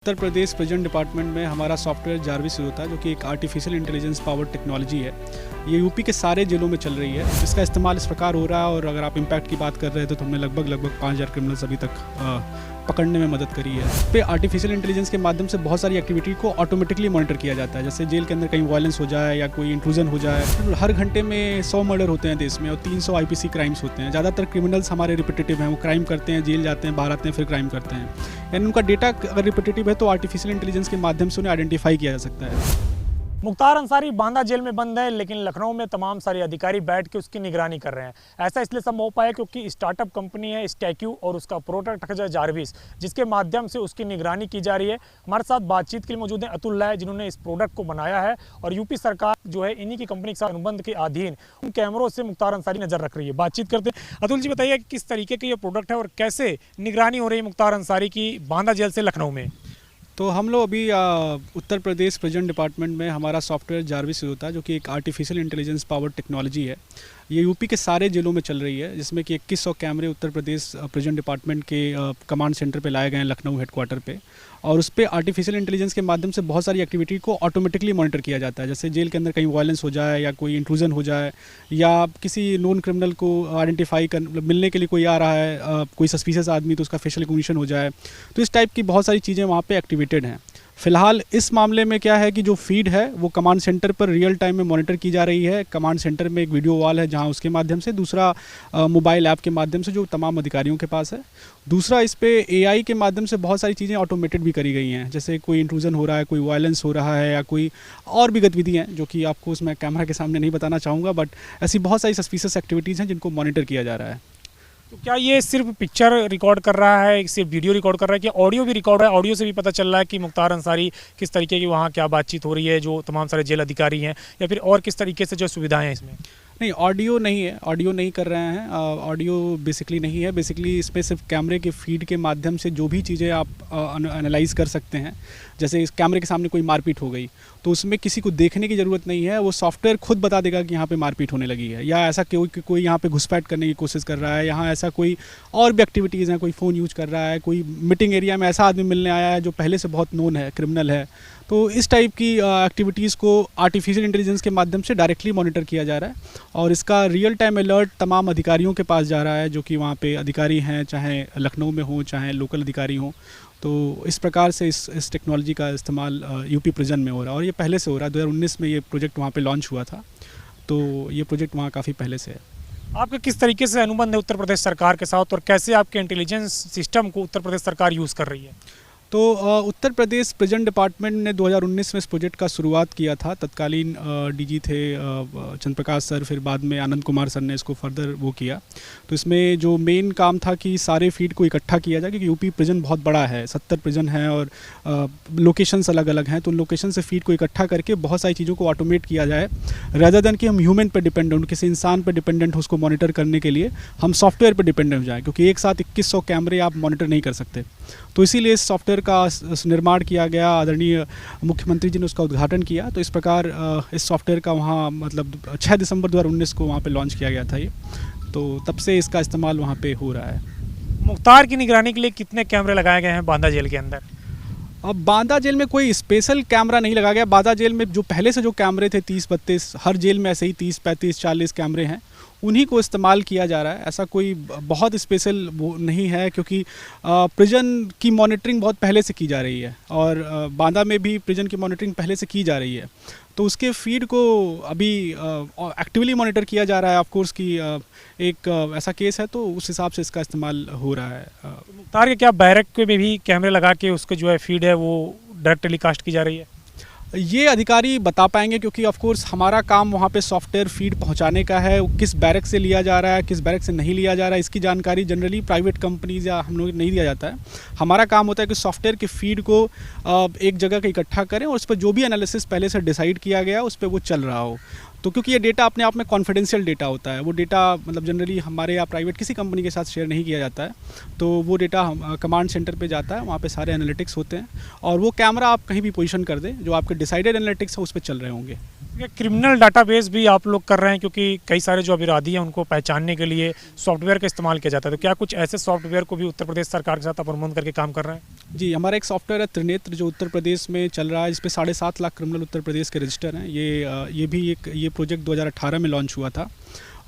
Uttar Pradesh present department में हमारा software Jarvis होता है, जो कि एक आर्टिफिशियल इंटेलिजेंस पावर टेक्नोलॉजी है। ये यूपी के सारे जिलों में चल रही है। इसका इस्तेमाल इस प्रकार हो रहा है, और अगर आप इम्पैक्ट की बात कर रहे हैं तो हमने लगभग 5000 क्रिमिनल्स अभी तक पकड़ने में मदद करी है। इस पे आर्टिफिशियल इंटेलिजेंस के माध्यम से बहुत सारी एक्टिविटी को ऑटोमेटिकली मॉनिटर किया जाता है। जैसे जेल के अंदर कहीं वायलेंस हो जाए या कोई इंट्रूजन हो जाए। हर घंटे में 100 मर्डर होते हैं देश में, और 300 आईपीसी क्राइम्स होते हैं। ज़्यादातर क्रिमिनल्स हमारे रिपीटेटिव हैं, वो क्राइम करते हैं, जेल जाते हैं, बाहर आते हैं, फिर क्राइम करते हैं। यानी उनका डेटा अगर रिपीटेटिव है तो आर्टिफिशियल इंटेलिजेंस के माध्यम से उन्हें आइडेंटिफाई किया जा सकता है। मुख्तार अंसारी बांदा जेल में बंद है, लेकिन लखनऊ में तमाम सारे अधिकारी बैठ के उसकी निगरानी कर रहे हैं। ऐसा इसलिए संभव हो पाया क्योंकि स्टार्टअप कंपनी है स्टैक्यू, और उसका प्रोडक्ट है जारविस, जिसके माध्यम से उसकी निगरानी की जा रही है। हमारे साथ बातचीत के लिए मौजूद है अतुल लाय, जिन्होंने इस प्रोडक्ट को बनाया है, और यूपी सरकार जो है इन्हीं की कंपनी के साथ अनुबंध के अधीन उन कैमरों से मुख्तार अंसारी नजर रख रही है। बातचीत करते हैं। अतुल जी, बताइए कि किस तरीके का ये प्रोडक्ट है और कैसे निगरानी हो रही है मुख्तार अंसारी की बांदा जेल से लखनऊ में। तो हम लोग अभी उत्तर प्रदेश प्रेजेंट डिपार्टमेंट में हमारा सॉफ्टवेयर जारविस होता है, जो कि एक आर्टिफिशियल इंटेलिजेंस पावर टेक्नोलॉजी है। ये यूपी के सारे जिलों में चल रही है, जिसमें कि 2100 कैमरे उत्तर प्रदेश प्रेजेंट डिपार्टमेंट के कमांड सेंटर पे लाए गए हैं, लखनऊ हेडक्वार्टर पे। और उस पर आर्टिफिशियल इंटेलिजेंस के माध्यम से बहुत सारी एक्टिविटी को ऑटोमेटिकली मॉनिटर किया जाता है। जैसे जेल के अंदर कहीं वायलेंस हो जाए या कोई इंट्रूजन हो जाए, या किसी नॉन क्रिमिनल को आइडेंटिफाई कर मिलने के लिए कोई आ रहा है, कोई सस्पिशियस आदमी, तो उसका फेशियल रिकॉग्निशन हो जाए। तो इस टाइप की बहुत सारी चीज़ें वहाँ पे एक्टिवेटेड हैं। फिलहाल इस मामले में क्या है कि जो फीड है वो कमांड सेंटर पर रियल टाइम में मॉनिटर की जा रही है। कमांड सेंटर में एक वीडियो वॉल है जहां उसके माध्यम से, दूसरा मोबाइल ऐप के माध्यम से जो तमाम अधिकारियों के पास है। दूसरा, इस पे एआई के माध्यम से बहुत सारी चीज़ें ऑटोमेटेड भी करी गई हैं। जैसे कोई इंट्रूजन हो रहा है, कोई वायलेंस हो रहा है, या कोई और भी गतिविधियाँ हैं जो कि आपको उसमें कैमरा के सामने नहीं बताना चाहूँगा, बट ऐसी बहुत सारी सस्पिशियस एक्टिविटीज़ हैं जिनको मॉनिटर किया जा रहा है। तो क्या ये सिर्फ पिक्चर रिकॉर्ड कर रहा है, सिर्फ वीडियो रिकॉर्ड कर रहा है, कि ऑडियो भी रिकॉर्ड है? ऑडियो से भी पता चल रहा है कि मुख्तार अंसारी किस तरीके की वहाँ क्या बातचीत हो रही है जो तमाम सारे जेल अधिकारी हैं, या फिर और किस तरीके से जो सुविधाएं हैं इसमें? नहीं, ऑडियो नहीं है, ऑडियो नहीं कर रहे हैं। ऑडियो बेसिकली नहीं है। बेसिकली इसमें सिर्फ कैमरे के फीड के माध्यम से जो भी चीज़ें आप एनालाइज कर सकते हैं। जैसे इस कैमरे के सामने कोई मारपीट हो गई, तो उसमें किसी को देखने की ज़रूरत नहीं है। वो सॉफ्टवेयर खुद बता देगा कि यहाँ पे मारपीट होने लगी है, या ऐसा कोई यहाँ पे घुसपैठ करने की कोशिश कर रहा है, यहाँ ऐसा कोई और भी एक्टिविटीज़ हैं, कोई फ़ोन यूज कर रहा है, कोई मीटिंग एरिया में ऐसा आदमी मिलने आया है जो पहले से बहुत नोन है, क्रिमिनल है। तो इस टाइप की एक्टिविटीज़ को आर्टिफिशियल इंटेलिजेंस के माध्यम से डायरेक्टली मॉनिटर किया जा रहा है, और इसका रियल टाइम अलर्ट तमाम अधिकारियों के पास जा रहा है, जो कि वहाँ पे अधिकारी हैं, चाहे लखनऊ में हो चाहे लोकल अधिकारी हों। तो इस प्रकार से इस टेक्नोलॉजी का इस्तेमाल यूपी प्रिजन में हो रहा है, और ये पहले से हो रहा है। 2019 में ये प्रोजेक्ट वहाँ पे लॉन्च हुआ था, तो ये प्रोजेक्ट वहाँ काफ़ी पहले से है। आपका किस तरीके से अनुबंध है उत्तर प्रदेश सरकार के साथ, और कैसे आपके इंटेलिजेंस सिस्टम को उत्तर प्रदेश सरकार यूज़ कर रही है? तो उत्तर प्रदेश प्रेजेंट डिपार्टमेंट ने 2019 में इस प्रोजेक्ट का शुरुआत किया था। तत्कालीन डीजी थे चंद्रप्रकाश सर, फिर बाद में आनंद कुमार सर ने इसको फर्दर वो किया। तो इसमें जो मेन काम था कि सारे फीड को इकट्ठा किया जाए, क्योंकि यूपी प्रिजन बहुत बड़ा है, 70 प्रिजन है, और लोकेशंस अलग अलग हैं। तो लोकेशन से फीड को इकट्ठा करके बहुत सारी चीज़ों को ऑटोमेट किया जाए, रेदर देन कि हम ह्यूमन पर डिपेंडेंट, किसी इंसान पर डिपेंडेंट हो उसको मॉनिटर करने के लिए, हम सॉफ्टवेयर पर डिपेंडेंट हो जाए, क्योंकि एक साथ 2100 कैमरे आप मॉनिटर नहीं कर सकते। तो इसीलिए इस सॉफ्टवेयर का निर्माण किया गया। आदरणीय मुख्यमंत्री जी ने उसका उद्घाटन किया। तो इस प्रकार इस सॉफ्टवेयर का वहाँ मतलब 6 दिसंबर 2019 को वहाँ पे लॉन्च किया गया था ये। तो तब से इसका इस्तेमाल वहाँ पे हो रहा है। मुख्तार की निगरानी के लिए कितने कैमरे लगाए गए हैं बांदा जेल के अंदर? अब बांदा जेल में कोई स्पेशल कैमरा नहीं लगा गया। बांदा जेल में जो पहले से जो कैमरे थे 30-32, हर जेल में ऐसे ही 30-35-40 कैमरे हैं, उन्हीं को इस्तेमाल किया जा रहा है। ऐसा कोई बहुत स्पेशल वो नहीं है, क्योंकि प्रिजन की मॉनिटरिंग बहुत पहले से की जा रही है, और बांदा में भी प्रिजन की मॉनिटरिंग पहले से की जा रही है। तो उसके फीड को अभी एक्टिवली मॉनिटर किया जा रहा है। ऑफकोर्स की एक ऐसा केस है, तो उस हिसाब से इसका इस्तेमाल हो रहा है। तो मुख्तार के क्या बैरक में भी कैमरे लगा के उसके जो है फीड है वो डायरेक्ट टेलीकास्ट की जा रही है? ये अधिकारी बता पाएंगे, क्योंकि ऑफ कोर्स हमारा काम वहाँ पे सॉफ्टवेयर फीड पहुँचाने का है। किस बैरक से लिया जा रहा है, किस बैरक से नहीं लिया जा रहा है, इसकी जानकारी जनरली प्राइवेट कंपनीज या हम लोग नहीं दिया जाता है। हमारा काम होता है कि सॉफ्टवेयर के फीड को एक जगह का इकट्ठा करें, और उस पर जो भी एनालिसिस पहले से डिसाइड किया गया उस पर वो चल रहा हो। तो क्योंकि ये डेटा अपने आप में कॉन्फिडेंशियल डेटा होता है, वो डेटा मतलब जनरली हमारे या प्राइवेट किसी कंपनी के साथ शेयर नहीं किया जाता है। तो वो डेटा कमांड सेंटर पे जाता है, वहाँ पे सारे एनालिटिक्स होते हैं, और वो कैमरा आप कहीं भी पोजीशन कर दें, जो आपके डिसाइडेड एनालिटिक्स है उस पर चल रहे होंगे। क्रिमिनल डाटाबेस भी आप लोग कर रहे हैं, क्योंकि कई सारे जो अपराधी हैं उनको पहचानने के लिए सॉफ्टवेयर का इस्तेमाल किया जाता है, तो क्या कुछ ऐसे सॉफ्टवेयर को भी उत्तर प्रदेश सरकार के साथ प्रबंध करके काम कर रहे हैं? जी, हमारा एक सॉफ्टवेयर है त्रिनेत्र, जो उत्तर प्रदेश में चल रहा है, जिस पे 7.5 लाख क्रिमिनल उत्तर प्रदेश के रजिस्टर हैं। ये प्रोजेक्ट 2018 में लॉन्च हुआ था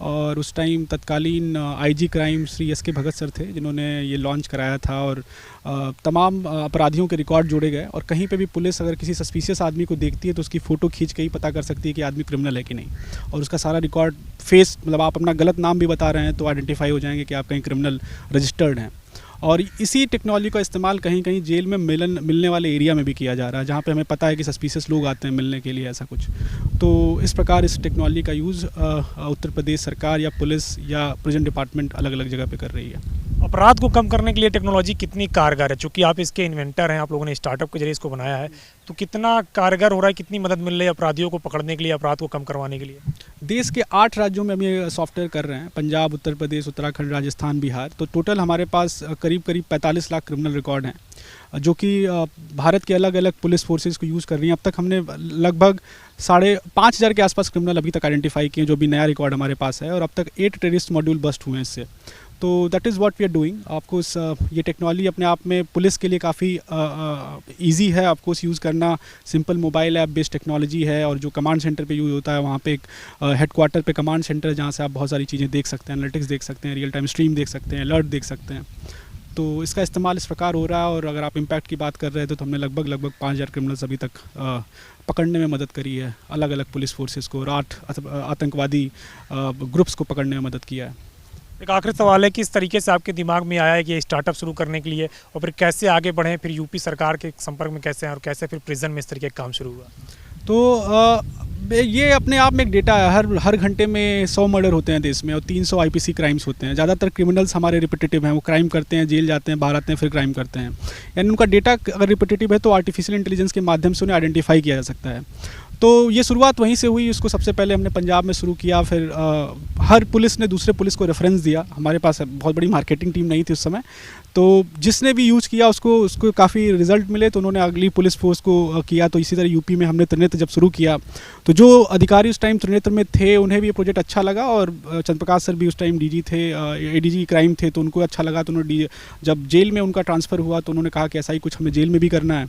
और उस टाइम तत्कालीन आईजी क्राइम श्री एस.के. भगत सर थे, जिन्होंने ये लॉन्च कराया था। और तमाम अपराधियों के रिकॉर्ड जोड़े गए और कहीं पे भी पुलिस अगर किसी सस्पिशियस आदमी को देखती है तो उसकी फ़ोटो खींच के ही पता कर सकती है कि आदमी क्रिमिनल है कि नहीं, और उसका सारा रिकॉर्ड फेस, मतलब आप अपना गलत नाम भी बता रहे हैं तो आइडेंटिफाई हो जाएंगे कि आप कहीं क्रिमिनल रजिस्टर्ड हैं। और इसी टेक्नोलॉजी का इस्तेमाल कहीं कहीं जेल में मिलने वाले एरिया में भी किया जा रहा है, जहाँ पे हमें पता है कि सस्पिशियस लोग आते हैं मिलने के लिए, ऐसा कुछ। तो इस प्रकार इस टेक्नोलॉजी का यूज़ उत्तर प्रदेश सरकार या पुलिस या प्रिजन डिपार्टमेंट अलग अलग जगह पे कर रही है। अपराध को कम करने के लिए टेक्नोलॉजी कितनी कारगर है? चूँकि आप इसके इन्वेंटर हैं, आप लोगों ने स्टार्टअप के जरिए इसको बनाया है, तो कितना कारगर हो रहा है, कितनी मदद मिल रही है अपराधियों को पकड़ने के लिए, अपराध को कम करवाने के लिए? देश के 8 राज्यों में हम ये सॉफ्टवेयर कर रहे हैं, पंजाब, उत्तर प्रदेश, उत्तराखंड, राजस्थान, बिहार। तो टोटल हमारे पास करीब 45 लाख क्रिमिनल रिकॉर्ड हैं, जो कि भारत के अलग अलग पुलिस फोर्सेस को यूज़ कर रही हैं। अब तक हमने लगभग 5,500 के आसपास क्रिमिनल अभी तक आइडेंटिफाई किए, जो भी नया रिकॉर्ड हमारे पास है। और अब तक 8 टेररिस्ट मॉड्यूल बस्ट हुए हैं इससे। तो that is what we are doing. आपको ये टेक्नोलॉजी अपने आप में पुलिस के लिए काफ़ी ईजी है, आपको यूज़ करना। Simple mobile app based technology है, और जो कमांड सेंटर पे यूज़ होता है, वहाँ पे एक हेडक्वार्टर पे कमांड सेंटर है, जहाँ से आप बहुत सारी चीज़ें देख सकते हैं, एनालिटिक्स देख सकते हैं, रियल टाइम स्ट्रीम देख सकते हैं, अलर्ट देख सकते हैं। तो इसका इस्तेमाल इस प्रकार हो रहा है। और अगर आप इम्पैक्ट की बात कर रहे थे तो हमने लगभग 5,000 क्रिमिनल्स अभी तक पकड़ने में मदद करी है, अलग अलग पुलिस फोर्सेस को, और 8 आतंकवादी ग्रुप्स को पकड़ने में मदद किया है। एक आखिरी सवाल है कि इस तरीके से आपके दिमाग में आया है कि ये स्टार्टअप शुरू करने के लिए, और फिर कैसे आगे बढ़े, फिर यूपी सरकार के संपर्क में कैसे हैं, और कैसे फिर प्रिजन में इस तरीके का काम शुरू हुआ? तो ये अपने आप में एक डेटा है। हर घंटे में 100 मर्डर होते हैं देश में, और 300 आईपीसी क्राइम्स होते हैं। ज़्यादातर क्रिमिनल्स हमारे रिपीटेटिव हैं, वो क्राइम करते हैं, जेल जाते हैं, बाहर आते हैं, फिर क्राइम करते हैं। यानी उनका डेटा अगर रिपीटेटिव है तो आर्टिफिशियल इंटेलिजेंस के माध्यम से उन्हें आइडेंटिफाई किया जा सकता है। तो ये शुरुआत वहीं से हुई। इसको सबसे पहले हमने पंजाब में शुरू किया, फिर हर पुलिस ने दूसरे पुलिस को रेफरेंस दिया। हमारे पास बहुत बड़ी मार्केटिंग टीम नहीं थी उस समय, तो जिसने भी यूज़ किया उसको काफ़ी रिजल्ट मिले, तो उन्होंने अगली पुलिस फोर्स को किया। तो इसी तरह यूपी में हमने त्रिनेत्र जब शुरू किया, तो जो अधिकारी उस टाइम त्रिनेत्र में थे उन्हें भी ये प्रोजेक्ट अच्छा लगा, और चंद्रप्रकाश सर भी उस टाइम डीजी थे, एडीजी क्राइम थे, तो उनको अच्छा लगा। तो उन्होंने जब जेल में उनका ट्रांसफ़र हुआ तो उन्होंने कहा कि ऐसा ही कुछ हमें जेल में भी करना है।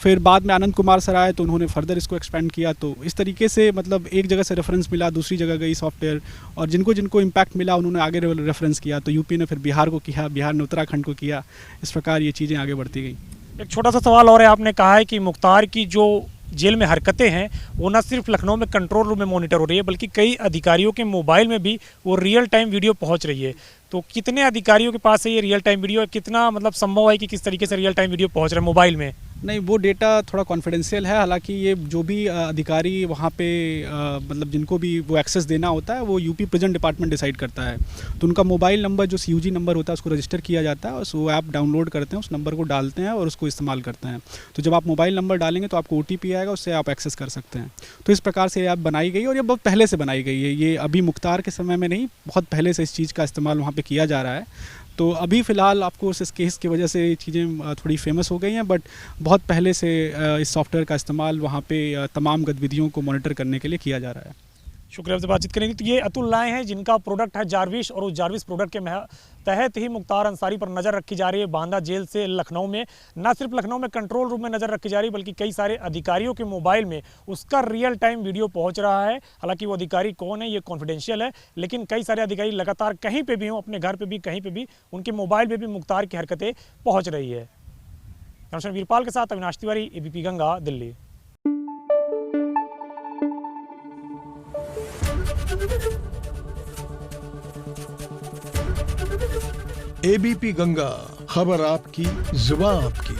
फिर बाद में आनंद कुमार सर आए तो उन्होंने फर्दर इसको एक्सपेंड किया। तो इस तरीके से मतलब एक जगह से रेफरेंस मिला, दूसरी जगह गई सॉफ्टवेयर, और जिनको इम्पैक्ट मिला उन्होंने आगे रेफरेंस किया। तो यूपी ने फिर बिहार को किया, बिहार ने उत्तराखंड को किया। इस प्रकार ये चीज़ें आगे बढ़ती गई। एक छोटा सा सवाल और है, आपने कहा है कि मुख्तार की जो जेल में हरकतें हैं वो न सिर्फ लखनऊ में कंट्रोल रूम में मॉनिटर हो रही है, बल्कि कई अधिकारियों के मोबाइल में भी वो रियल टाइम वीडियो पहुंच रही है। तो कितने अधिकारियों के पास है ये रियल टाइम वीडियो, कितना मतलब संभव है कि किस तरीके से रियल टाइम वीडियो पहुंच रहा है मोबाइल में? नहीं, वो डेटा थोड़ा कॉन्फिडेंशियल है। हालांकि ये जो भी अधिकारी वहाँ पे मतलब जिनको भी वो एक्सेस देना होता है, वो यूपी प्रिजन डिपार्टमेंट डिसाइड करता है। तो उनका मोबाइल नंबर जो CUG नंबर होता है उसको रजिस्टर किया जाता है, और वो ऐप डाउनलोड करते हैं, उस नंबर को डालते हैं और उसको इस्तेमाल करते हैं। तो जब आप मोबाइल नंबर डालेंगे तो आपको OTP आएगा, उससे आप एक्सेस कर सकते हैं। तो इस प्रकार से ऐप बनाई गई, और ये बहुत पहले से बनाई गई है। ये अभी मुख्तार के समय में नहीं, बहुत पहले से इस चीज़ का इस्तेमाल वहाँ पर किया जा रहा है। तो अभी फ़िलहाल आपको इस केस की वजह से चीज़ें थोड़ी फेमस हो गई हैं, बट बहुत पहले से इस सॉफ्टवेयर का इस्तेमाल वहाँ पे तमाम गतिविधियों को मॉनिटर करने के लिए किया जा रहा है। शुक्रिया आपसे बातचीत करने की। तो ये अतुल लाए हैं जिनका प्रोडक्ट है जारविस, और उस जारविस प्रोडक्ट के तहत ही मुख्तार अंसारी पर नज़र रखी जा रही है। बांदा जेल से लखनऊ में, न सिर्फ लखनऊ में कंट्रोल रूम में नज़र रखी जा रही है, बल्कि कई सारे अधिकारियों के मोबाइल में उसका रियल टाइम वीडियो पहुंच रहा है। हालांकि वो अधिकारी कौन है ये कॉन्फिडेंशियल है, लेकिन कई सारे अधिकारी लगातार कहीं पर भी हों, अपने घर पर भी, कहीं पर भी, उनके मोबाइल में भी मुख्तार की हरकतें पहुँच रही है। वीरपाल के साथ अविनाश तिवारी, ABP गंगा, दिल्ली। ABP गंगा, खबर आपकी, जुबान आपकी।